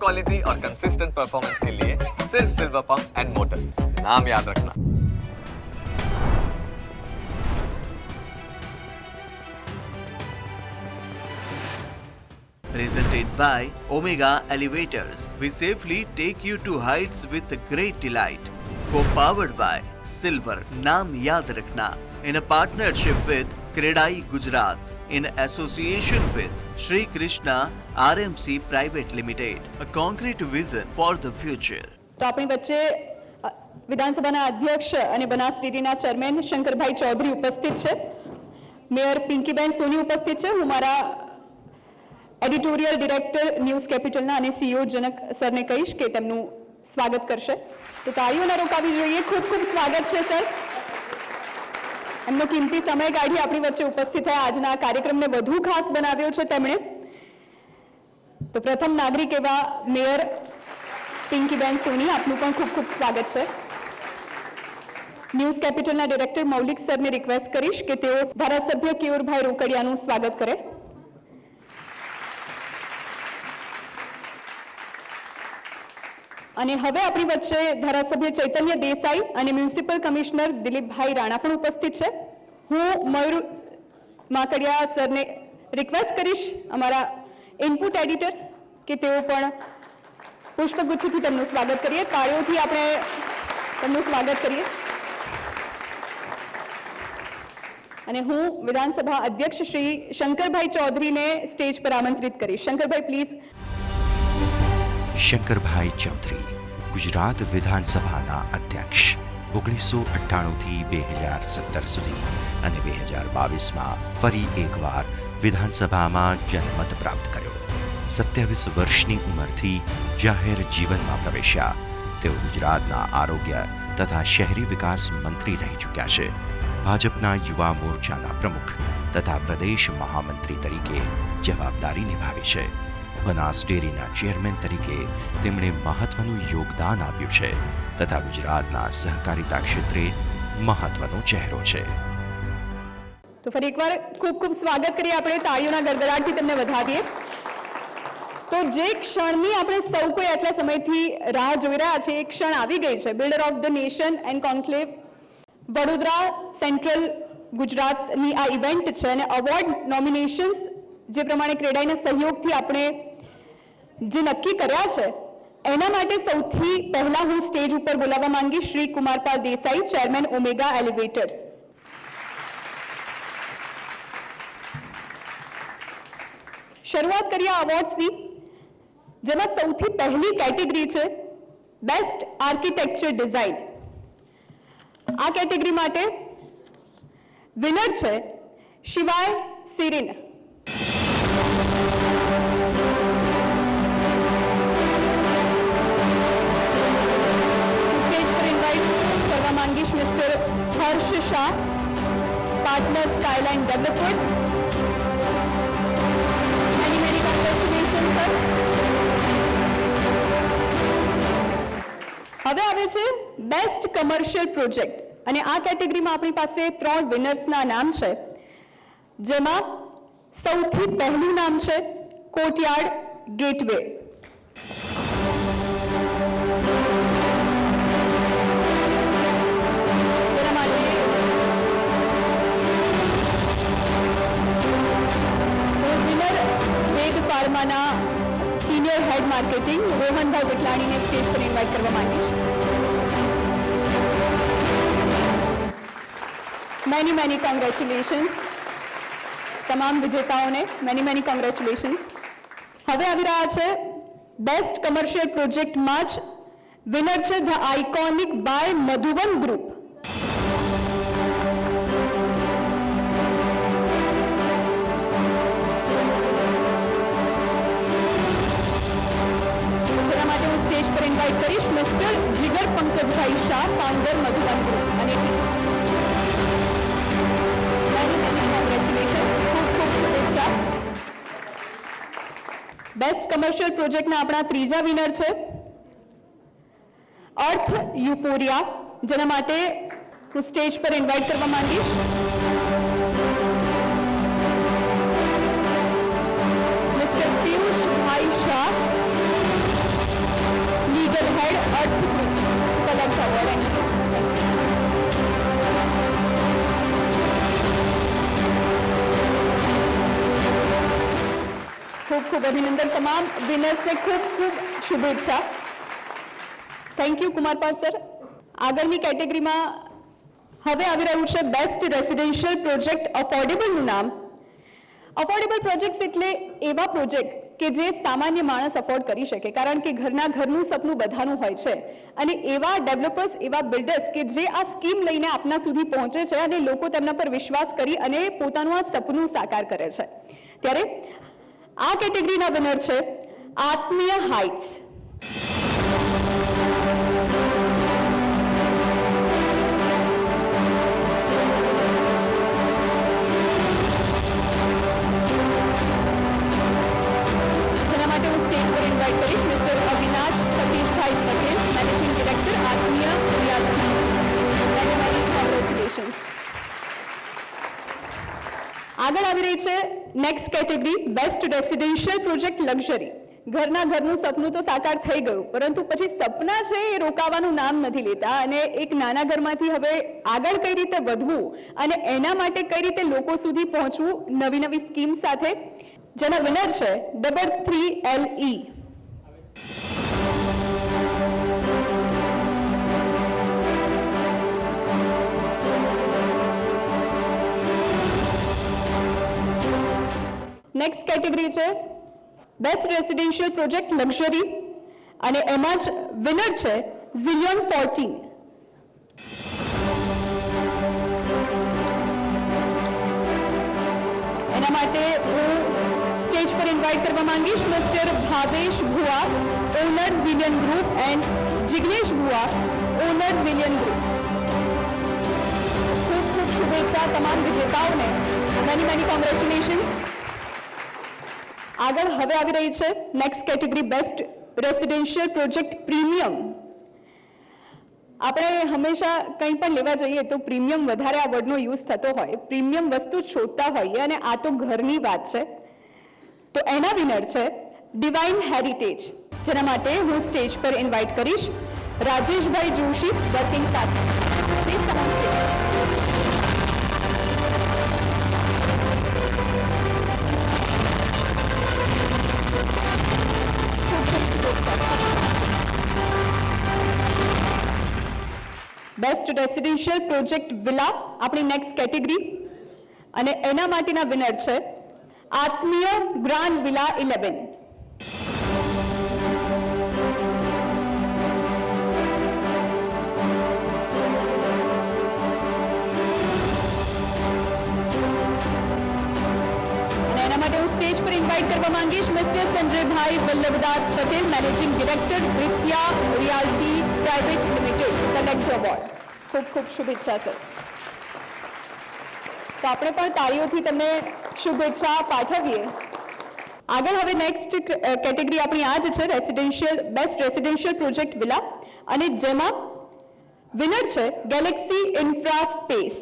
Quality और consistent performance के लिए सिर्फ सिल्वर पंप्स एंड मोटर्स, नाम याद रखना। Presented by Omega Elevators, we safely take you to heights with great delight. Co-powered by Silver, Naam Yaad Rakhna, in a partnership with Kredai Gujarat, in association with Shri Krishna RMC Private Limited, a concrete vision for the future. તો આપણી વચ્ચે વિધાનસભાના અધ્યક્ષ અને બનાસ ડેરીના chairman Shankarbhai Chaudhary ઉપસ્થિત છે, mayor Pinkiben સોની ઉપસ્થિત છે. હું મારા એડિટોરિયલ ડિરેક્ટર ન્યૂઝ કેપિટલના અને સીઈઓ જનક સરને કહીશ કે તેમનું સ્વાગત કરશે. તો તાળીઓ ન રોકાવી જોઈએ. ખૂબ ખૂબ સ્વાગત છે સર. એમનો કિંમતી સમય કાઢી આપણી વચ્ચે ઉપસ્થિત થયા. આજના કાર્યક્રમને વધુ ખાસ બનાવ્યો છે તેમણે. તો પ્રથમ નાગરિક એવા મેયર પિંકીબેન સોની, આપનું પણ ખૂબ ખૂબ સ્વાગત છે. ન્યૂઝ કેપિટલના ડિરેક્ટર મૌલિક સરને રિક્વેસ્ટ કરીશ કે તેઓ ધારાસભ્ય કેયુરભાઈ રોકડિયાનું સ્વાગત કરે. અને હવે આપણી વચ્ચે ધારાસભ્ય ચૈતન્ય દેસાઈ અને મ્યુનિસિપલ કમિશનર દિલીપભાઈ રાણા પણ ઉપસ્થિત છે. હું મયુર માકડિયા સરને રિક્વેસ્ટ કરીશ, અમારા ઇનપુટ એડિટર, કે તેઓ પણ પુષ્પગુચ્છથી તેમનું સ્વાગત કરીએ. તાળીઓથી આપણે તેમનું સ્વાગત કરીએ. અને હું વિધાનસભા અધ્યક્ષ શ્રી શંકરભાઈ ચૌધરીને સ્ટેજ પર આમંત્રિત કરીશ. શંકરભાઈ પ્લીઝ. શંકરભાઈ ચૌધરી ગુજરાત વિધાનસભાના અધ્યક્ષ 1998થી 2017 સુધી અને 2022માં ફરી એકવાર વિધાનસભામાં જનમત પ્રાપ્ત કર્યો. 27 વર્ષની ઉંમરથી જાહેર જીવનમાં પ્રવેશ્યા. તેઓ ગુજરાતના આરોગ્ય તથા શહેરી વિકાસ મંત્રી રહી ચૂક્યા છે. ભાજપના યુવા મોરચાના પ્રમુખ તથા પ્રદેશ મહામંત્રી તરીકે જવાબદારી નિભાવી છે. બનાસ ડેરીના ચેરમેન તરીકે તેમણે મહત્વનું યોગદાન આપ્યું છે તથા ગુજરાતના સહકારિતા ક્ષેત્રે મહત્વનો ચહેરો છે. તો ફરી એકવાર ખૂબ ખૂબ સ્વાગત કરીએ. આપણે તાળીઓના ગડગડાટથી તેમને વધાવીએ. તો જે ક્ષણની આપણે સૌ કોઈ આટલા સમયથી રાહ જોઈ રહ્યા છે, એ ક્ષણ આવી ગઈ છે. Builder of the nation and conclave Vadodara central ગુજરાતની આ ઇવેન્ટ છે અને અવોર્ડ નોમિનેશન્સ જે પ્રમાણે ક્રેડાઈના સહયોગથી આપણે જે નક્કી કર્યા છે એના માટે સૌથી પહેલા હું સ્ટેજ ઉપર બોલાવવા માંગીશ Shri Kumarpal Desai, chairman Omega Elevators. શરૂઆત કરીએ અવોર્ડ્સની, જેમાં સૌથી પહેલી કેટેગરી છે બેસ્ટ આર્કિટેક્ચર ડિઝાઇન. આ કેટેગરી માટે વિનર છે શિવાય સિરીન. માંગીશ mister Harsh Shah, partner Skyline Developers. Many congratulation sir. હવે આવે છે બેસ્ટ કમર્શિયલ પ્રોજેક્ટ અને આ કેટેગરીમાં આપણી પાસે 3 વિનર્સના નામ છે, જેમાં સૌથી પહેલું નામ છે કોર્ટયાર્ડ ગેટવે. ફાર્માના સિનિયર હેડ માર્કેટિંગ રોહનભાઈ વિટલાણીને સ્ટેજ પર ઇન્વાઇટ કરવા માંગીશ. મેની કોંગ્રેચ્યુલેશન્સ તમામ વિજેતાઓને. Many congratulations. હવે આવી રહ્યા છે બેસ્ટ કમર્શિયલ પ્રોજેક્ટમાં જ વિનર છે the iconic by Madhuvan group. Invite કરીશ mister Jigar Pankajbhai Shah, founder Madhuvan group અને ટીમ. Many congratulation. ખૂબ ખૂબ શુભેચ્છા. બેસ્ટ કમર્શિયલ પ્રોજેક્ટના આપણા ત્રીજા વિનર છે અર્થ યુફોરિયા, જેના માટે હું સ્ટેજ પર ઇન્વાઇટ કરવા માંગીશ મિસ્ટર પિયુષભાઈ શાહ, હેડ અર્થ ગ્રુપ કલેક્ટ અવોર્ડ. ખૂબ ખૂબ અભિનંદન તમામ વિનર્સને, ખૂબ ખૂબ શુભેચ્છા. Thank you Kumarpal sir. આગળની કેટેગરીમાં હવે આવી રહ્યું છે બેસ્ટ રેસિડેન્શિયલ પ્રોજેક્ટ અફોર્ડેબલનું નામ. અફોર્ડેબલ પ્રોજેક્ટ્સ એટલે એવા પ્રોજેક્ટ કે જે સામાન્ય માણસ અફોર્ડ કરી શકે, કારણ કે ઘરનું સપનું બધાનું હોય છે, અને એવા ડેવલપર્સ, એવા બિલ્ડર્સ કે જે આ સ્કીમ લઈને આપના સુધી પહોંચે છે અને લોકો તેમના પર વિશ્વાસ કરી અને પોતાનું આ સપનું સાકાર કરે છે. ત્યારે આ કેટેગરીના વિનર છે આત્મીય હાઇટ્સ. જેના માટે હું સ્ટેજ પર ઇન્વાઇટ કરીશ mister Avinash Satishbhai Patel, managing director Atmiya Realty. Very very congratulations. આગળ આવી રહી છે next category best residential project luxury. ઘરનું સપનું તો સાકાર થઈ ગયું, પરંતુ પછી સપના છે એ રોકાવાનું નામ નથી લેતા, અને એક નાના ઘરમાંથી હવે આગળ કઈ રીતે વધવું અને એના માટે કઈ રીતે લોકો સુધી પહોંચવું નવી નવી સ્કીમ સાથે, જેના વિનર છે 3LE. નેક્સ્ટ કેટેગરી છે બેસ્ટ રેસિડેન્શિયલ પ્રોજેક્ટ લક્ઝરી, અને એમાં જ વિનર છે ઝિલિયન 14. એના માટે હું સ્ટેજ પર ઇન્વાઇટ કરવા માંગીશ mister Bhavesh Bhuva, owner Zillion group, and Jignesh Bhuva, owner Zillion group. ખૂબ ખૂબ શુભેચ્છા તમામ વિજેતાઓને. Many many congratulations. આગળ હવે આવી રહી છે next category best residential project premium. આપણે હંમેશા કંઈ પણ લેવા જઈએ તો પ્રીમિયમ વધારે આ વર્ડનો યુઝ થતો હોય, પ્રીમિયમ વસ્તુ શોધતા હોઈએ, અને આ તો ઘરની વાત છે. તો એના વિનર છે ડિવાઇન હેરિટેજ, જેના માટે હું સ્ટેજ પર ઇન્વાઇટ કરીશ Rajeshbhai Joshi, working partner. Please come on stage. Best residential project villa આપણી નેક્સ્ટ કેટેગરી, અને એના માટેના વિનર છે આત્મીય ગ્રાન્ડ વિલા 11. અને એના માટે હું સ્ટેજ પર ઇન્વાઇટ કરવા માંગીશ mister Sanjaybhai Vallabhdas Patel, managing director Dvitya Realty private limited, collect award. ખૂબ ખૂબ શુભેચ્છા સર. તો આપણે પણ તાળીઓથી તમને શુભેચ્છા પાઠવીએ. આગળ હવે નેક્સ્ટ કેટેગરી આપણી આ જ છે residential best residential project villa, અને જેમાં વિનર છે ગેલેક્સી ઇન્ફ્રા સ્પેસ.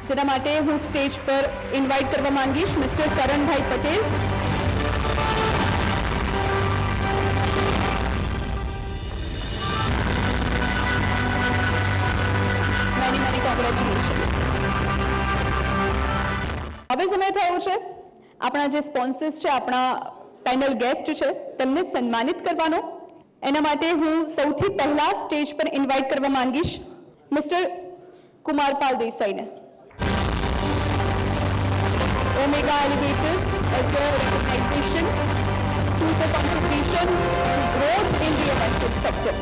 જેના માટે હું સ્ટેજ પર ઇન્વાઇટ કરવા માંગીશ mister Karanbhai Patel. Many many congratulation. હવે સમય થયો છે આપણા જે સ્પોન્સર્સ છે, આપણા પેનલ ગેસ્ટ છે, તેમને સન્માનિત કરવાનો. એના માટે હું સૌથી પહેલા સ્ટેજ પર ઇન્વાઇટ કરવા માંગીશ મિસ્ટર કુમારપાલ દેસાઈને. Omega Elevators as a recognition to the contribution to growth in real estate sector.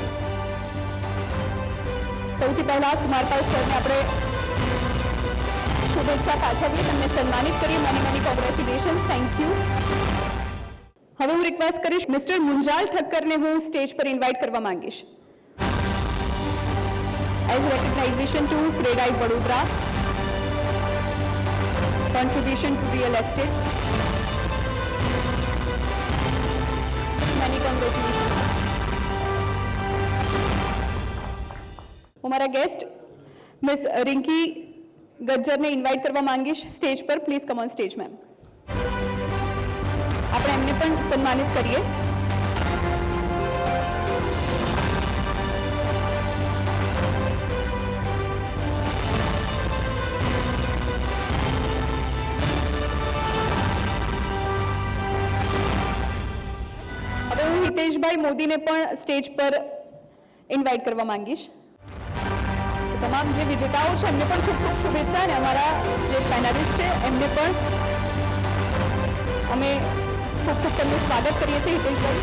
સૌથી પહેલા કુમારપાલ સરને આપણે શુભેચ્છા પાઠવીએ, તેમને સન્માનિત કરીએ. Many many congratulation. Thank you. હવે હું રિક્વેસ્ટ કરીશ મિસ્ટર મુંજાલ ઠક્કરને હું સ્ટેજ પર ઇન્વાઇટ કરવા માંગીશ as recognization to CREDAI Vadodara contribution to real estate. Many congratulations. હું મારા ગેસ્ટ મિસ રિંકી ગજ્જરને ઇન્વાઇટ કરવા માંગીશ સ્ટેજ પર. Please come on stage ma'am. આપણે એમને પણ સન્માનિત કરીએ. હિતેશભાઈ મોદીને પણ સ્ટેજ પર ઇન્વાઇટ કરવા માંગીશ. તમામ જે વિજેતાઓ છે એમને પણ ખૂબ ખૂબ શુભેચ્છા, અને અમારા જે પેનલિસ્ટ છે એમને પણ અમે ખૂબ ખૂબ તેમનું સ્વાગત કરીએ છીએ. હિતેશભાઈ,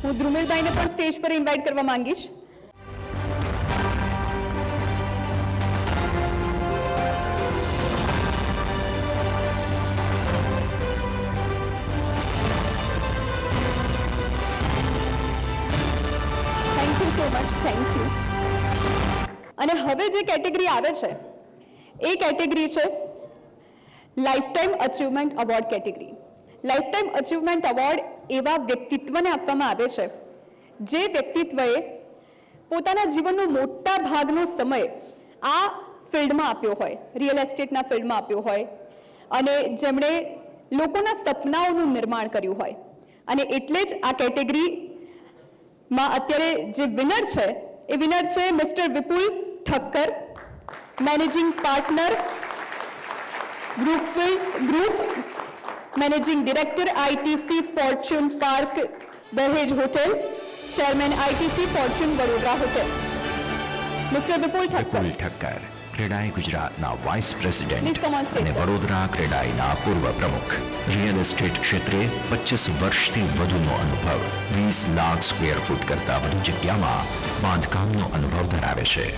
હું ધ્રુમિલભાઈને પણ સ્ટેજ પર ઇન્વાઇટ કરવા માંગીશ. Thank you. અને હવે જે કેટેગરી આવે છે એ કેટેગરી છે life time achievement award category. Life time achievement award એવા વ્યક્તિત્વને આપવામાં આવે છે જે વ્યક્તિત્વએ પોતાના જીવનનો મોટા ભાગનો સમય આ ફિલ્ડમાં આપ્યો હોય, રિયલ એસ્ટેટના ફિલ્ડમાં આપ્યો હોય, અને જેમણે લોકોના સપનાઓનું નિર્માણ કર્યું હોય. અને એટલે જ આ કેટેગરીમાં અત્યારે જે વિનર છે એ વિનર છે mister Vipul Thakkar, managing partner ગ્રુપફિલ્ડ્સ group, managing director ITC Fortune Park Dahej hotel, chairman ITC Fortune Vadodara hotel. Mister Vipul Thakkar CREDAI ગુજરાતના vice president Please come on stage, અને sir. વડોદરા ક્રેડાઈના પૂર્વ પ્રમુખ. રિયલ એસ્ટેટ ક્ષેત્રે 25 વર્ષથી વધુનો અનુભવ, 20 લાખ સ્ક્વેર ફૂટ કરતાં વધુ જગ્યામાં બાંધકામનો અનુભવ ધરાવે છે.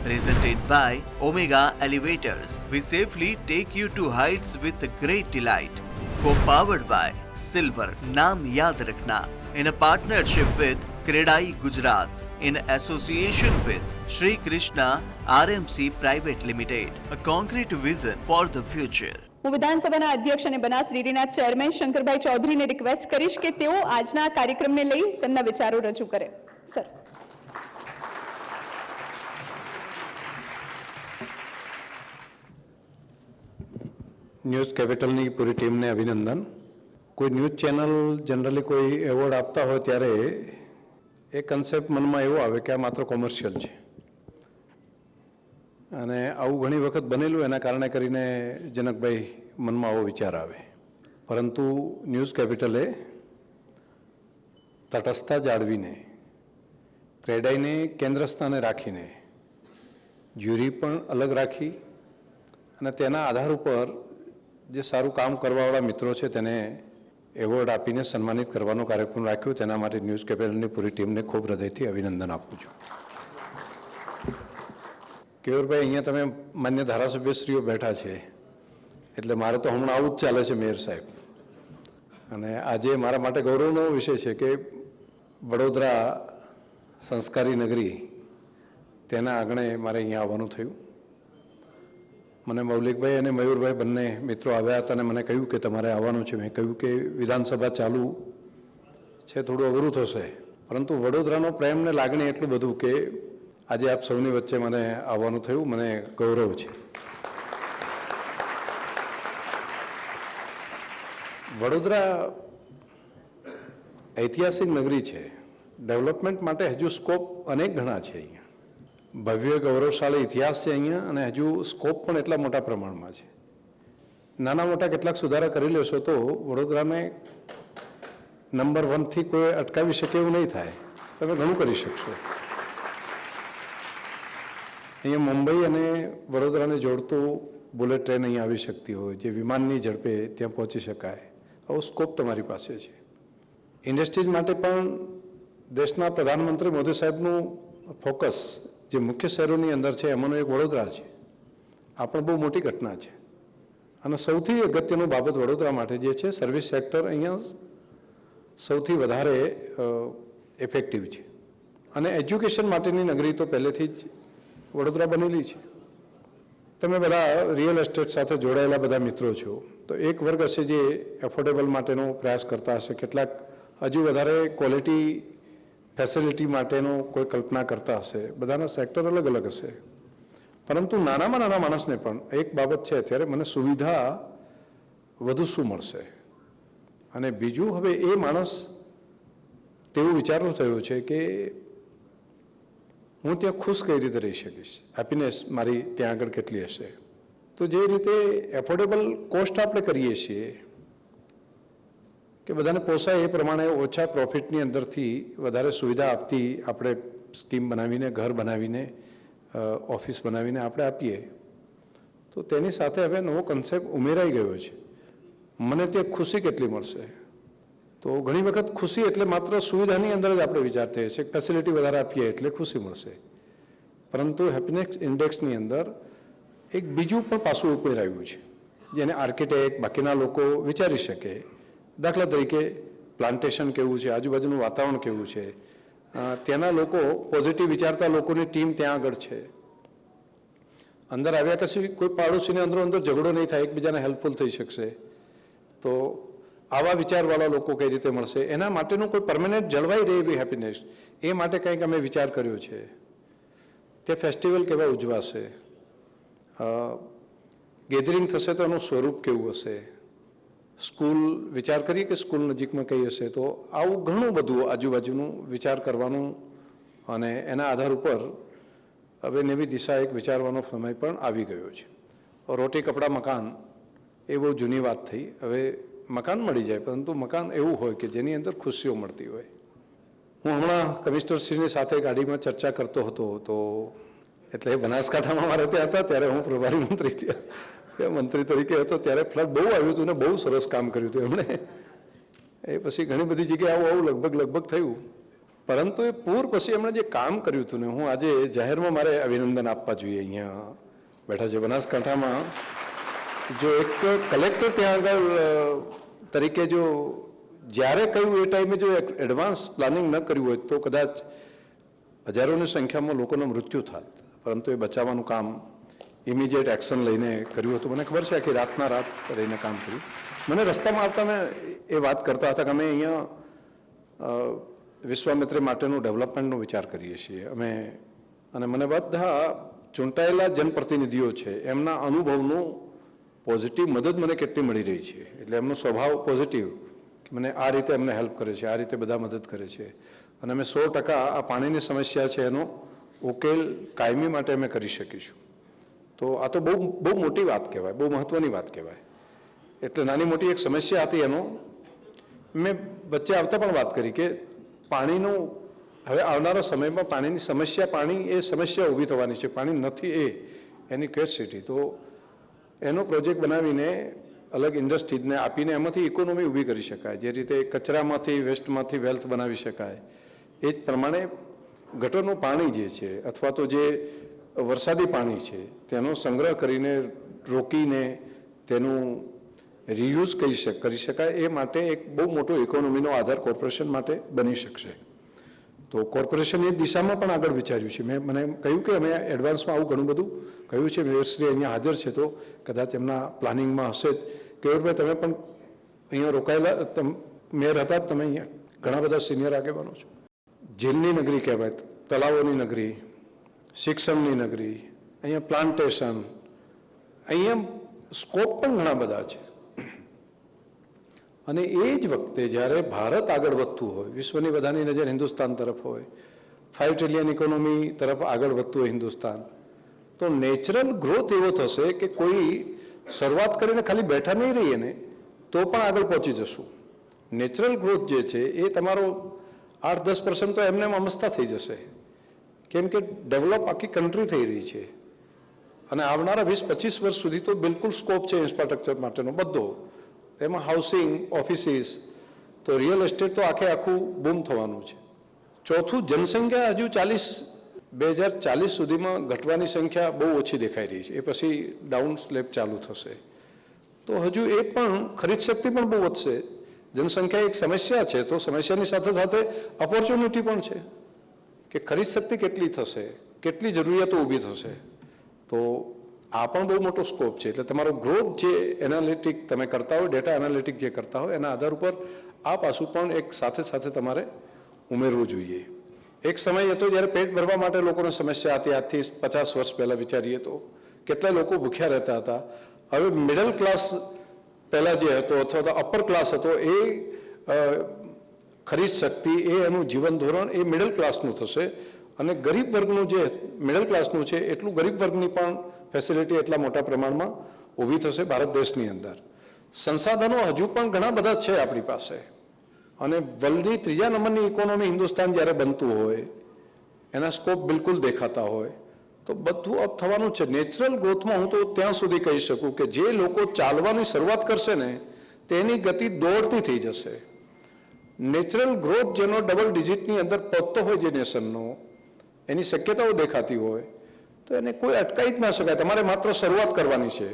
Presented by Omega Elevators. We safely take you to heights with great delight. Co-powered by Silver, Naam Yaad Rakhna. In a partnership with Kredai Gujarat. In association with Shri Krishna RMC Private Limited. A concrete vision for the future. હું વિધાનસભાના અધ્યક્ષ અને બનાસ ડેરીના chairman Shankarbhai ચૌધરીને request કરીશ કે તેઓ આજના કાર્યક્રમને લઈ તેમના વિચારો રજૂ કરે. સર. ન્યૂઝ કેપિટલની પૂરી ટીમને અભિનંદન. કોઈ ન્યૂઝ ચેનલ જનરલી કોઈ એવોર્ડ આપતા હોય ત્યારે એ કન્સેપ્ટ મનમાં એવો આવે કે આ માત્ર કોમર્શિયલ છે, અને આવું ઘણી વખત બનેલું, એના કારણે કરીને જનકભાઈ મનમાં આવો વિચાર આવે. પરંતુ ન્યૂઝ કેપિટલે તટસ્થતા જાળવીને, ક્રેડાઈને કેન્દ્ર સ્થાને રાખીને, જ્યુરી પણ અલગ રાખી, અને તેના આધાર ઉપર જે સારું કામ કરવાવાળા મિત્રો છે તેને એવોર્ડ આપીને સન્માનિત કરવાનો કાર્યક્રમ રાખ્યો. તેના માટે ન્યૂઝ કેપિટલની પૂરી ટીમને ખૂબ હૃદયથી અભિનંદન આપું છું. કેવરભાઈ, અહીંયા તમે માન્ય ધારાસભ્યશ્રીઓ બેઠા છે એટલે મારે તો હમણાં આવું જ ચાલે છે મેયર સાહેબ. અને આજે મારા માટે ગૌરવનો વિષય છે કે વડોદરા સંસ્કારી નગરી, તેના આંગણે મારે અહીંયા આવવાનું થયું. મને મૌલિકભાઈ અને મયુરભાઈ બંને મિત્રો આવ્યા હતા અને મને કહ્યું કે તમારે આવવાનું છે. મેં કહ્યું કે વિધાનસભા ચાલુ છે, થોડું અઘરું થશે, પરંતુ વડોદરાનો પ્રેમ ને લાગણી એટલું બધું કે આજે આપ સૌની વચ્ચે મને આવવાનું થયું. મને ગૌરવ છે. વડોદરા ઐતિહાસિક નગરી છે. ડેવલપમેન્ટ માટે હજુ સ્કોપ અનેક ઘણા છે. અહીંયા ભવ્ય ગૌરવશાળી ઇતિહાસ છે અહીંયા, અને હજુ સ્કોપ પણ એટલા મોટા પ્રમાણમાં છે. નાના મોટા કેટલાક સુધારા કરી લેશો તો વડોદરાને નંબર 1 થી કોઈ અટકાવી શકે એવું નહીં થાય. તમે ઘણું કરી શકશો. અહીંયા મુંબઈ અને વડોદરાને જોડતું બુલેટ ટ્રેન અહીંયા આવી શકતી હોય, જે વિમાનની ઝડપે ત્યાં પહોંચી શકાય, આવો સ્કોપ તમારી પાસે છે. ઇન્ડસ્ટ્રીઝ માટે પણ દેશના પ્રધાનમંત્રી મોદી સાહેબનું ફોકસ જે મુખ્ય શહેરોની અંદર છે એમાંનું એક વડોદરા છે. આ પણ બહુ મોટી ઘટના છે. અને સૌથી અગત્યનું બાબત વડોદરા માટે જે છે, સર્વિસ સેક્ટર અહીંયા સૌથી વધારે ઇફેક્ટિવ છે. અને એજ્યુકેશન માટેની નગરી તો પહેલેથી જ વડોદરા બનેલી છે. તમે બધા રિયલ એસ્ટેટ સાથે જોડાયેલા બધા મિત્રો છો, તો એક વર્ગ હશે જે એફોર્ડેબલ માટેનો પ્રયાસ કરતા હશે, કેટલાક હજુ વધારે ક્વોલિટી ફેસિલિટી માટેનો કોઈ કલ્પના કરતા હશે. બધાના સેક્ટર અલગ અલગ હશે. પરંતુ નાનામાં નાના માણસને પણ એક બાબત છે, અત્યારે મને સુવિધા વધુ શું મળશે, અને બીજું હવે એ માણસ તેવું વિચારવું થયું છે કે હું ત્યાં ખુશ કઈ રીતે રહી શકીશ, હેપીનેસ મારી ત્યાં આગળ કેટલી હશે. તો જે રીતે એફોર્ડેબલ કોસ્ટ આપણે કરીએ છીએ કે બધાને પોસાય એ પ્રમાણે ઓછા પ્રોફિટની અંદરથી વધારે સુવિધા આપતી આપણે સ્કીમ બનાવીને, ઘર બનાવીને, ઓફિસ બનાવીને આપણે આપીએ, તો તેની સાથે હવે નવો કન્સેપ્ટ ઉમેરાઈ ગયો છે. મને ત્યાં ખુશી કેટલી મળશે. તો ઘણી વખત ખુશી એટલે માત્ર સુવિધાની અંદર જ આપણે વિચારતા છીએ, ફેસિલિટી વધારે આપીએ એટલે ખુશી મળશે, પરંતુ હેપીનેસ ઇન્ડેક્સની અંદર એક બીજું પણ પાસું ઉમેરાયું છે જેને આર્કિટેક્ટ બાકીના લોકો વિચારી શકે. દાખલા તરીકે પ્લાન્ટેશન કેવું છે, આજુબાજુનું વાતાવરણ કેવું છે, ત્યાંના લોકો પોઝિટિવ વિચારતા લોકોની ટીમ ત્યાં આગળ છે. અંદર આવ્યા પછી કોઈ પાડોશીને અંદરો અંદર ઝઘડો નહીં થાય, એકબીજાને હેલ્પફુલ થઈ શકશે. તો આવા વિચારવાળા લોકો કઈ રીતે મળશે, એના માટેનું કોઈ પરમેનન્ટ જળવાઈ રહે એવી હેપીનેસ, એ માટે કંઈક અમે વિચાર કર્યો છે. તે ફેસ્ટિવલ કેવા ઉજવાશે, ગેધરિંગ થશે તો એનું સ્વરૂપ કેવું હશે, સ્કૂલ વિચાર કરીએ કે સ્કૂલ નજીકમાં કઈ હશે. તો આવું ઘણું બધું આજુબાજુનું વિચાર કરવાનું અને એના આધાર ઉપર હવે નવી દિશા એક વિચારવાનો સમય પણ આવી ગયો છે. રોટી કપડાં મકાન એ બહુ જૂની વાત થઈ. હવે મકાન મળી જાય, પરંતુ મકાન એવું હોય કે જેની અંદર ખુશીઓ મળતી હોય. હું હમણાં કમિશનરશ્રીની સાથે ગાડીમાં ચર્ચા કરતો હતો, તો એટલે બનાસકાંઠામાં મારે ત્યાં હતા ત્યારે હું પ્રભારી મંત્રી ત્યાં મંત્રી તરીકે હતો, ત્યારે ફ્લડ બહુ આવ્યું હતું ને બહુ સરસ કામ કર્યું હતું એમણે. એ પછી ઘણી બધી જગ્યાએ આવું લગભગ થયું, પરંતુ એ પૂર પછી એમણે જે કામ કર્યું હતું ને, હું આજે જાહેરમાં મારે અભિનંદન આપવા જોઈએ. અહીંયા બેઠા છે બનાસકાંઠામાં, જો એક કલેક્ટર ત્યાં આગળ તરીકે જો જ્યારે કહ્યું એ ટાઈમે જો એડવાન્સ પ્લાનિંગ ન કર્યું હોય તો કદાચ હજારોની સંખ્યામાં લોકોનું મૃત્યુ થાત, પરંતુ એ બચાવવાનું કામ ઇમિડિયેટ એક્શન લઈને કર્યું હતું. મને ખબર છે આખી રાતના રાત રહીને કામ કર્યું. મને રસ્તામાં આવતા મેં એ વાત કરતા હતા કે અમે અહીંયા વિશ્વામિત્ર માટેનું ડેવલપમેન્ટનો વિચાર કરીએ છીએ અમે, અને મને બધા ચૂંટાયેલા જનપ્રતિનિધિઓ છે એમના અનુભવનું પોઝિટિવ મદદ મને કેટલી મળી રહી છે. એટલે એમનો સ્વભાવ પોઝિટિવ, કે મને આ રીતે અમને હેલ્પ કરે છે, આ રીતે બધા મદદ કરે છે, અને અમે 100% આ પાણીની સમસ્યા છે એનો ઉકેલ કાયમી માટે અમે કરી શકીશું. તો આ તો બહુ મોટી વાત કહેવાય, બહુ મહત્ત્વની વાત કહેવાય. એટલે નાની મોટી એક સમસ્યા હતી એનો મેં વચ્ચે આવતા પણ વાત કરી કે પાણીનું હવે આવનારા સમયમાં પાણીની સમસ્યા, પાણી એ સમસ્યા ઊભી થવાની છે, પાણી નથી એની કેપેસિટી. તો એનો પ્રોજેક્ટ બનાવીને અલગ ઇન્ડસ્ટ્રીઝને આપીને એમાંથી ઇકોનોમી ઊભી કરી શકાય. જે રીતે કચરામાંથી, વેસ્ટમાંથી વેલ્થ બનાવી શકાય, એ જ પ્રમાણે ગટરનું પાણી જે છે અથવા તો જે વરસાદી પાણી છે તેનો સંગ્રહ કરીને રોકીને તેનું રિયુઝ કરી શકાય, એ માટે એક બહુ મોટો ઇકોનોમીનો આધાર કોર્પોરેશન માટે બની શકશે. તો કોર્પોરેશન એ દિશામાં પણ આગળ વિચાર્યું છે. મને કહ્યું કે અમે એડવાન્સમાં આવું ઘણું બધું કહ્યું છે. મેયરશ્રી અહીંયા હાજર છે, તો કદાચ એમના પ્લાનિંગમાં હશે જ. કેયુરભાઈ, તમે પણ અહીંયા રોકાયેલા મેયર હતા, તમે અહીંયા ઘણા બધા સિનિયર આગેવાનો છો. જેલની નગરી કહેવાય, તલાવોની નગરી, શિક્ષણની નગરી, અહીંયા પ્લાન્ટેશન, અહીંયા સ્કોપ પણ ઘણા બધા છે. અને એ જ વખતે જ્યારે ભારત આગળ વધતું હોય, વિશ્વની બધાની નજર હિન્દુસ્તાન તરફ હોય, 5 ટ્રિલિયન ઇકોનોમી તરફ આગળ વધતું હોય હિન્દુસ્તાન, તો નેચરલ ગ્રોથ એવો થશે કે કોઈ શરૂઆત કરીને ખાલી બેઠા નહીં રહીએ ને તો પણ આગળ પહોંચી જશું. નેચરલ ગ્રોથ જે છે એ તમારો 8-10% તો એમને અમસ્તા થઈ જશે, કેમ કે ડેવલપ આખી કન્ટ્રી થઈ રહી છે. અને આવનારા 20-25 વર્ષ સુધી તો બિલકુલ સ્કોપ છે ઇન્ફ્રાસ્ટ્રક્ચર માટેનો બધો. એમાં હાઉસિંગ, ઓફિસીસ, તો રિયલ એસ્ટેટ તો આખું બૂમ થવાનું છે. ચોથું, જનસંખ્યા હજુ 2040 સુધીમાં ઘટવાની સંખ્યા બહુ ઓછી દેખાઈ રહી છે. એ પછી ડાઉન સ્લેબ ચાલુ થશે. તો હજુ એ પણ ખરીદ શક્તિ પણ બહુ વધશે. જનસંખ્યા એક સમસ્યા છે, તો સમસ્યાની સાથે સાથે ઓપોર્ચ્યુનિટી પણ છે કે ખરીદ શક્તિ કેટલી થશે, કેટલી જરૂરિયાતો ઊભી થશે. તો આ પણ બહુ મોટો સ્કોપ છે. એટલે તમારો ગ્રોથ જે એનાલિટિક તમે કરતા હોય, ડેટા એનાલિટિક જે કરતા હોય, એના આધાર ઉપર આ પાસું પણ એક સાથે તમારે ઉમેરવું જોઈએ. એક સમય હતો જ્યારે પેટ ભરવા માટે લોકોને સમસ્યા હતી. આજથી 50 વર્ષ પહેલાં વિચારીએ તો કેટલા લોકો ભૂખ્યા રહેતા હતા. હવે મિડલ ક્લાસ પહેલાં જે હતો અથવા તો અપર ક્લાસ હતો, એ ખરીદ શક્તિ, એ એનું જીવન ધોરણ એ મિડલ ક્લાસનું થશે. અને ગરીબ વર્ગનું જે મિડલ ક્લાસનું છે એટલું ગરીબ વર્ગની પણ ફેસિલિટી એટલા મોટા પ્રમાણમાં ઊભી થશે ભારત દેશની અંદર. સંસાધનો હજુ પણ ઘણા બધા છે આપણી પાસે, અને વર્લ્ડની 3જા નંબરની ઇકોનોમી હિન્દુસ્તાન જ્યારે બનતું હોય, એના સ્કોપ બિલકુલ દેખાતા હોય, તો બધું અપ થવાનું છે. નેચરલ ગ્રોથમાં હું તો ત્યાં સુધી કહી શકું કે જે લોકો ચાલવાની શરૂઆત કરશે ને તેની ગતિ દોડતી થઈ જશે. નેચરલ ગ્રોથ જેનો ડબલ ડિજિટની અંદર પહોંચતો હોય જે નેશનનો, એની શક્યતાઓ દેખાતી હોય, તો એને કોઈ અટકાવી જ ના શકાય. તમારે માત્ર શરૂઆત કરવાની છે.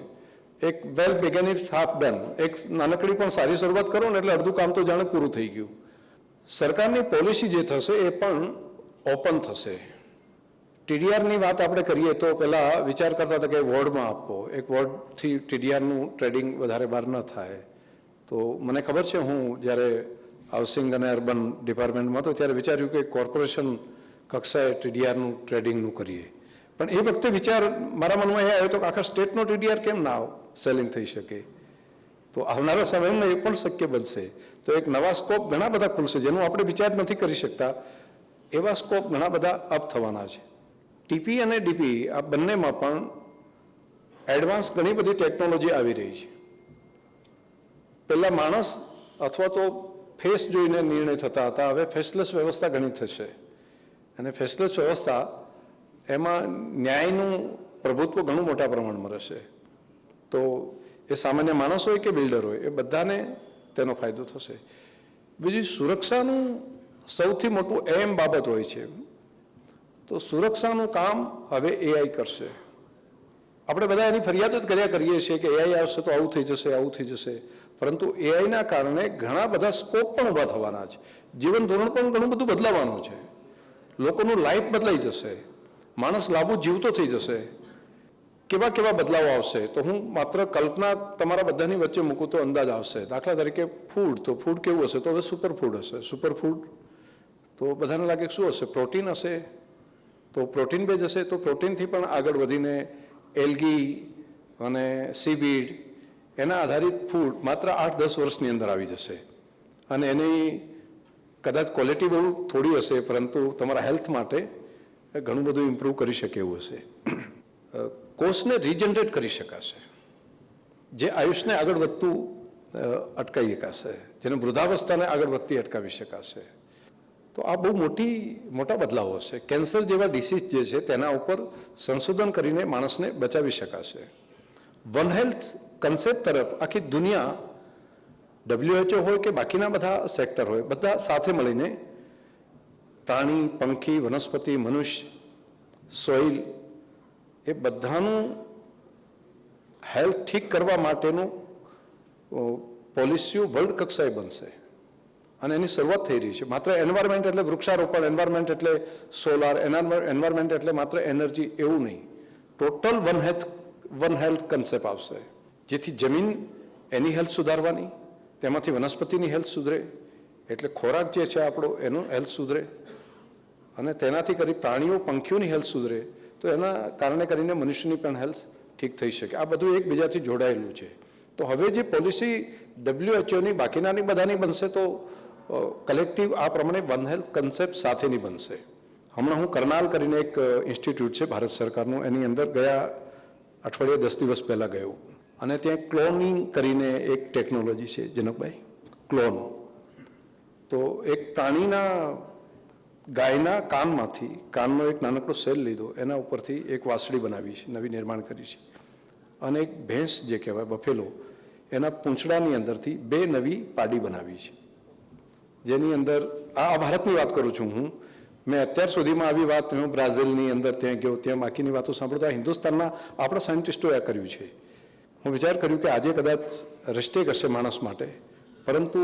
એક વેલ બિગન ઇટ્સ હાફ ડન. એક નાનકડી પણ સારી શરૂઆત કરો ને એટલે અડધું કામ તો જાણે પૂરું થઈ ગયું. સરકારની પોલિસી જે થશે એ પણ ઓપન થશે. ટીડીઆરની વાત આપણે કરીએ તો પહેલાં વિચાર કરતા હતા કે વોર્ડમાં આપવો, એક વોર્ડથી ટીડીઆરનું ટ્રેડિંગ વધારે બહાર ન થાય. તો મને ખબર છે, હું જ્યારે હાઉસિંગ અને અર્બન ડિપાર્ટમેન્ટમાં હતો ત્યારે વિચાર્યું કે કોર્પોરેશન કક્ષાએ ટીડીઆરનું ટ્રેડિંગનું કરીએ. પણ એ વખતે વિચાર મારા મનમાં એ આવ્યો તો કે આખા સ્ટેટનો ટીડીઆર કેમ ના સેલિંગ થઈ શકે. તો આવનારા સમયમાં એ પણ શક્ય બનશે. તો એક નવા સ્કોપ ઘણા બધા ખુલશે જેનું આપણે વિચાર નથી કરી શકતા. એવા સ્કોપ ઘણા બધા અપ થવાના છે. ટીપી અને ડીપી આ બંનેમાં પણ એડવાન્સ ઘણી બધી ટેકનોલોજી આવી રહી છે. પહેલાં માણસ અથવા તો ફેસ જોઈને નિર્ણય થતા હતા, હવે ફેસલેસ વ્યવસ્થા ઘણી થશે. અને ફેસલેસ વ્યવસ્થા એમાં ન્યાયનું પ્રભુત્વ ઘણું મોટા પ્રમાણમાં રહેશે. તો એ સામાન્ય માણસ હોય કે બિલ્ડર હોય, એ બધાને તેનો ફાયદો થશે. બીજી સુરક્ષાનું સૌથી મોટું અહેમ બાબત હોય છે. તો સુરક્ષાનું કામ હવે એઆઈ કરશે. આપણે બધા એની ફરિયાદ જ કર્યા કરીએ છીએ કે એઆઈ આવશે તો આવું થઈ જશે, આવું થઈ જશે. પરંતુ એઆઈના કારણે ઘણા બધા સ્કોપ પણ ઊભા થવાના છે. જીવન ધોરણ પણ ઘણું બધું બદલાવાનું છે. લોકોનું લાઈફ બદલાઈ જશે. માણસ લાંબુ જીવતો થઈ જશે. કેવા કેવા બદલાવ આવશે તો હું માત્ર કલ્પના તમારા બધાની વચ્ચે મૂકું તો અંદાજ આવશે. દાખલા તરીકે ફૂડ, તો ફૂડ કેવું હશે? તો હવે સુપર ફૂડ હશે. સુપર ફૂડ તો બધાને લાગે શું હશે? પ્રોટીન હશે. તો પ્રોટીન બેઝ હશે. તો પ્રોટીનથી પણ આગળ વધીને એલ્ગી અને સીવીડ એના આધારિત ફૂડ માત્ર 8-10 વર્ષની અંદર આવી જશે. અને એની કદાચ ક્વોલિટી બહુ થોડી હશે, પરંતુ તમારા હેલ્થ માટે ઘણું બધું ઇમ્પ્રૂવ કરી શકે એવું હશે. કોષને રીજનરેટ કરી શકાશે, જે આયુષને આગળ વધતું અટકાવી શકાશે, જેને વૃદ્ધાવસ્થાને આગળ વધતી અટકાવી શકાશે. તો આ બહુ મોટા બદલાવો હશે. કેન્સર જેવા ડિસીઝ જે છે તેના ઉપર સંશોધન કરીને માણસને બચાવી શકાશે. વન હેલ્થ કન્સેપ્ટ તરફ આખી દુનિયા, WHO હોય કે બાકીના બધા સેક્ટર હોય, બધા સાથે મળીને પ્રાણી, પંખી, વનસ્પતિ, મનુષ્ય, સોઇલ એ બધાનું હેલ્થ ઠીક કરવા માટેનું પોલિસીઓ વર્લ્ડ કક્ષાએ બનશે. અને એની શરૂઆત થઈ રહી છે. માત્ર એન્વાયરમેન્ટ એટલે વૃક્ષારોપણ, એન્વાયરમેન્ટ એટલે સોલાર, એન્વાયરમેન્ટ એટલે માત્ર એનર્જી એવું નહીં. ટોટલ વન હેલ્થ કન્સેપ્ટ આવશે, જેથી જમીન એની હેલ્થ સુધારવાની, તેમાંથી વનસ્પતિની હેલ્થ સુધરે, એટલે ખોરાક જે છે આપણો એનું હેલ્થ સુધરે, અને તેનાથી કરી પ્રાણીઓ, પંખીઓની હેલ્થ સુધરે, તો એના કારણે કરીને મનુષ્યની પણ હેલ્થ ઠીક થઈ શકે. આ બધું એકબીજાથી જોડાયેલું છે. તો હવે જે પોલિસી WHOની બાકીનાની બધાની બનશે, તો કલેક્ટિવ આ પ્રમાણે વન હેલ્થ કન્સેપ્ટ સાથેની બનશે. હમણાં હું કરનાલ કરીને એક ઇન્સ્ટિટ્યૂટ છે ભારત સરકારનું, એની અંદર ગયા અઠવાડિયે 10 દિવસ પહેલાં ગયો, અને ત્યાં ક્લોનિંગ કરીને એક ટેકનોલોજી છે જનકભાઈ, ક્લોન. તો એક પ્રાણીના, ગાયના કાનનો એક નાનકડો સેલ લીધો, એના ઉપરથી એક વાસળી બનાવી છે, નવી નિર્માણ કરી છે. અને એક ભેંસ જે કહેવાય બફેલો, એના પૂંછડાની અંદરથી 2 નવી પાડી બનાવી છે, જેની અંદર આ ભારતની વાત કરું છું હું. મેં અત્યાર સુધીમાં આવી વાત હું બ્રાઝિલની અંદર ત્યાં ગયો, ત્યાં બાકીની વાતો સાંભળતા હિન્દુસ્તાનના આપણા સાયન્ટિસ્ટોએ આ કર્યું છે. હું વિચાર કર્યું કે આજે કદાચ રસ્ટેક હશે માણસ માટે, પરંતુ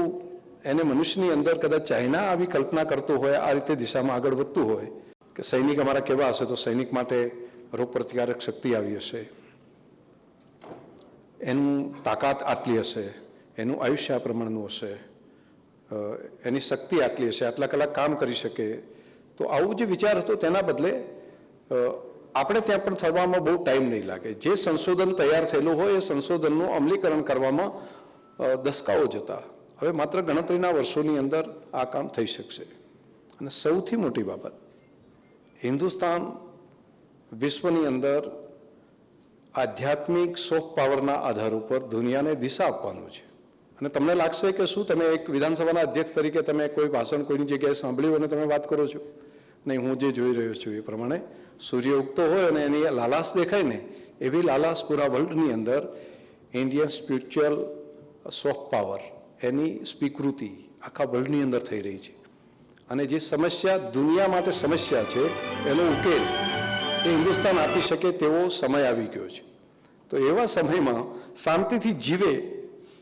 એને મનુષ્યની અંદર કદાચ ચાઇના આવી કલ્પના કરતો હોય, આ રીતે દિશામાં આગળ વધતું હોય કે સૈનિક અમારા કેવા હશે, તો સૈનિક માટે રોગ પ્રતિકારક શક્તિ આવી હશે, એનું તાકાત આટલી હશે, એનું આયુષ્ય આ પ્રમાણનું હશે, એની શક્તિ આટલી હશે, આટલા કલાક કામ કરી શકે. તો આવું જે વિચાર હતો તેના બદલે આપણે ત્યાં પણ થવામાં બહુ ટાઈમ નહીં લાગે. જે સંશોધન તૈયાર થયેલું હોય એ સંશોધનનું અમલીકરણ કરવામાં દસકાઓ જતા. હવે માત્ર ગણતરીના વર્ષોની અંદર આ કામ થઈ શકશે. અને સૌથી મોટી બાબત, હિન્દુસ્તાન વિશ્વની અંદર આધ્યાત્મિક સોફ્ટ પાવરના આધાર ઉપર દુનિયાને દિશા આપવાનું છે. અને તમને લાગશે કે શું તમે એક વિધાનસભાના અધ્યક્ષ તરીકે તમે કોઈ ભાષણ કોઈની જગ્યાએ સાંભળ્યું અને તમે વાત કરો છો? નહીં, હું જે જોઈ રહ્યો છું એ પ્રમાણે સૂર્ય ઉગતો હોય અને એની લાલાશ દેખાય ને, એવી લાલાશ પૂરા વર્લ્ડની અંદર ઇન્ડિયન સ્પિરિચ્યુઅલ સોફ્ટ પાવર, એની સ્વીકૃતિ આખા વર્લ્ડની અંદર થઈ રહી છે. અને જે સમસ્યા દુનિયા માટે સમસ્યા છે એનો ઉકેલ એ હિન્દુસ્તાન આપી શકે તેવો સમય આવી ગયો છે. તો એવા સમયમાં શાંતિથી જીવે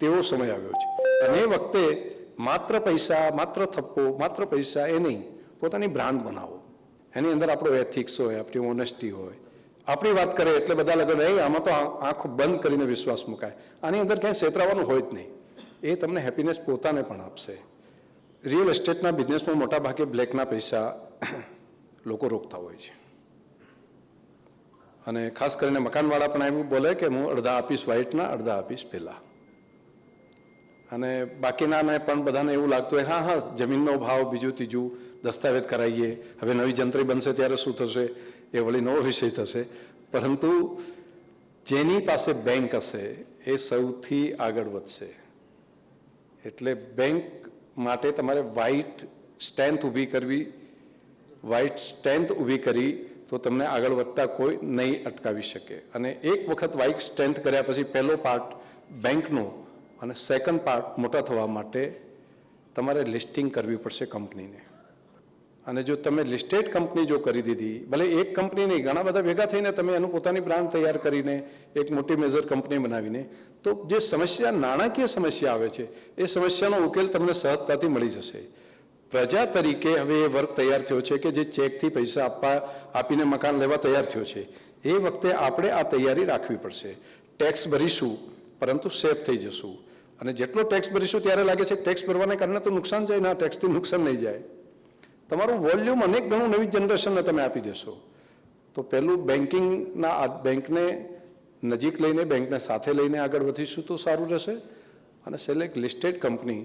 તેવો સમય આવ્યો છે. અને એ વખતે માત્ર પૈસા, માત્ર થપ્પો, માત્ર પૈસા એ નહીં, પોતાની બ્રાન્ડ બનાવો. એની અંદર આપણો એથિક્સ હોય, આપણી ઓનેસ્ટી હોય. આપણી વાત કરે એટલે બધા લગન નહીં, આમાં તો આંખ બંધ કરીને વિશ્વાસ મુકાય. આની અંદર ક્યાંય છેતરાવાનું હોય જ નહીં. એ તમને હેપીનેસ પોતાને પણ આપશે. રિયલ એસ્ટેટના બિઝનેસમાં મોટા ભાગે બ્લેકના પૈસા લોકો રોકતા હોય છે. અને ખાસ કરીને મકાનવાળા પણ એવું બોલે કે હું અડધા આપીશ વ્હાઇટના, અડધા આપીશ પેલા. અને બાકીનાને પણ બધાને એવું લાગતું હોય હા જમીનનો ભાવ, બીજું ત્રીજું દસ્તાવેજ કરાવીએ, હવે નવી જંત્રી બનશે ત્યારે શું થશે, એ વળી નવો વિષય થશે. પરંતુ જેની પાસે બેંક હશે એ સૌથી આગળ વધશે. એટલે બેંક માટે તમારે વ્હાઇટ સ્ટ્રેન્થ ઊભી કરવી, વ્હાઇટ સ્ટ્રેન્થ ઊભી કરી તો તમને આગળ વધતા કોઈ નહીં અટકાવી શકે. અને એક વખત વ્હાઇટ સ્ટ્રેન્થ કર્યા પછી પહેલો પાર્ટ બેંકનો અને સેકન્ડ પાર્ટ મોટા થવા માટે તમારે લિસ્ટિંગ કરવી પડશે કંપનીને. અને જો તમે લિસ્ટેડ કંપની જો કરી દીધી, ભલે એક કંપની નહીં, ઘણા બધા ભેગા થઈને તમે એનું પોતાની બ્રાન્ડ તૈયાર કરીને એક મોટી મેજર કંપની બનાવીને, તો જે સમસ્યા, નાણાકીય સમસ્યા આવે છે એ સમસ્યાનો ઉકેલ તમને સહજતાથી મળી જશે. પ્રજા તરીકે હવે એ વર્ગ તૈયાર થયો છે કે જે ચેકથી પૈસા આપીને મકાન લેવા તૈયાર થયો છે. એ વખતે આપણે આ તૈયારી રાખવી પડશે. ટેક્સ ભરીશું પરંતુ સેફ થઈ જશું. અને જેટલો ટેક્સ ભરીશું ત્યારે લાગે છે ટેક્સ ભરવાને કારણે તો નુકસાન જાય, ના, ટેક્સથી નુકસાન નહીં જાય. તમારું વોલ્યુમ અનેક ગણું નવી જનરેશનને તમે આપી દેશો. તો પહેલું બેંકને નજીક લઈને, બેંકને સાથે લઈને આગળ વધીશું તો સારું રહેશે. અને સિલેક્ટ લિસ્ટેડ કંપની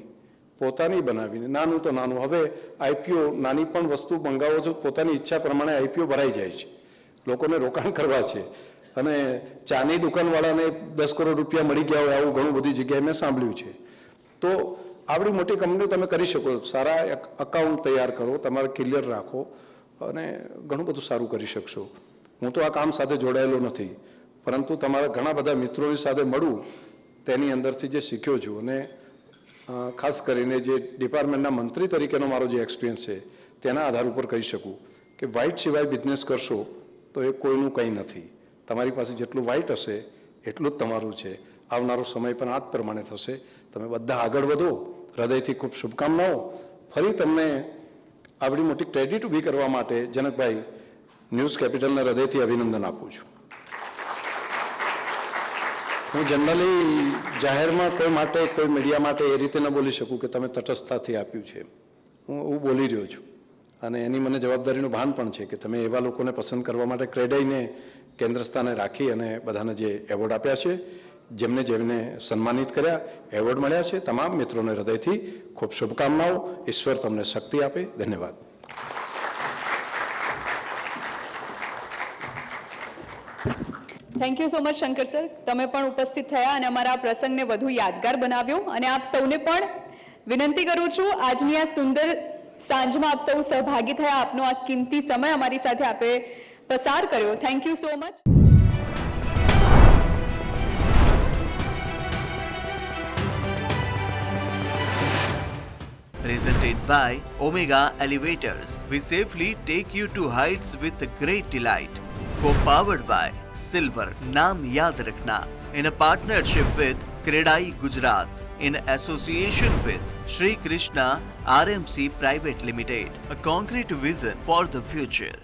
પોતાની બનાવીને, નાનું તો નાનું, હવે આઈપીઓ નાની પણ વસ્તુ મંગાવો છો, પોતાની ઈચ્છા પ્રમાણે આઈપીઓ ભરાઈ જાય છે. લોકોને રોકાણ કરવા છે. અને ચાની દુકાનવાળાને 10 કરોડ રૂપિયા મળી ગયા હોય આવું ઘણું બધી જગ્યાએ મેં સાંભળ્યું છે. તો આવડી મોટી કંપનીઓ તમે કરી શકો. સારા અકાઉન્ટ તૈયાર કરો, તમારે ક્લિયર રાખો અને ઘણું બધું સારું કરી શકશો. હું તો આ કામ સાથે જોડાયેલો નથી, પરંતુ તમારા ઘણા બધા મિત્રોની સાથે મળું તેની અંદરથી જે શીખ્યો છું. અને ખાસ કરીને જે ડિપાર્ટમેન્ટના મંત્રી તરીકેનો મારો જે એક્સપિરિયન્સ છે તેના આધાર ઉપર કહી શકું કે વ્હાઇટ સિવાય બિઝનેસ કરશો તો એ કોઈનું કંઈ નથી. તમારી પાસે જેટલું વ્હાઇટ હશે એટલું જ તમારું છે. આવનારો સમય પણ આ જ પ્રમાણે થશે. તમે બધા આગળ વધો. હૃદયથી ખૂબ શુભકામનાઓ. ફરી તમને આવડી મોટી ક્રેડિટ ઊભી કરવા માટે જનકભાઈ ન્યૂઝ કેપિટલને હૃદયથી અભિનંદન આપું છું. હું જનરલી જાહેરમાં કોઈ મીડિયા માટે એ રીતે ન બોલી શકું કે તમે તટસ્થતાથી આપ્યું છે. હું એવું બોલી રહ્યો છું. અને એની મને જવાબદારીનું ભાન પણ છે કે તમે એવા લોકોને પસંદ કરવા માટે ક્રેડાઈને કેન્દ્ર સ્થાને રાખી અને બધાને જે એવોર્ડ આપ્યા છે, જેમને સન્માનિત કર્યા, એવોર્ડ મળ્યા છે, તમામ મિત્રોને હૃદયથી ખૂબ શુભકામનાઓ. ઈશ્વર તમને શક્તિ આપે. ધન્યવાદ. Thank you so much Shankar sir. તમે પણ ઉપસ્થિત થયા અને અમારા આ પ્રસંગને વધુ યાદગાર બનાવ્યો. અને આપ સૌને પણ વિનંતી કરું છું, આજની આ સુંદર સાંજમાં આપ સૌ સહભાગી થયા. આપનો આ કિંમતી સમય અમારી સાથે આપે પસાર કર્યો. Thank you so much. Presented by Omega Elevators. We safely take you to heights with great delight. Co-powered by Silver. Naam yaad rakhna. In a partnership with Kredai Gujarat. In association with Shri Krishna RMC Private Limited. A concrete vision for the future.